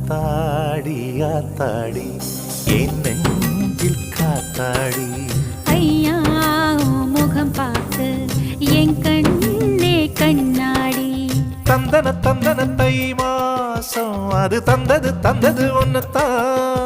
ஆத்தாடி ஆத்தாடி என் நெஞ்சில் காத்தாடி ஐயா முகம் பார்த்து என் கண்ணே கண்ணாடி தந்தன தந்தன தை மாசம் அது தந்தது ஒன்னத்தான்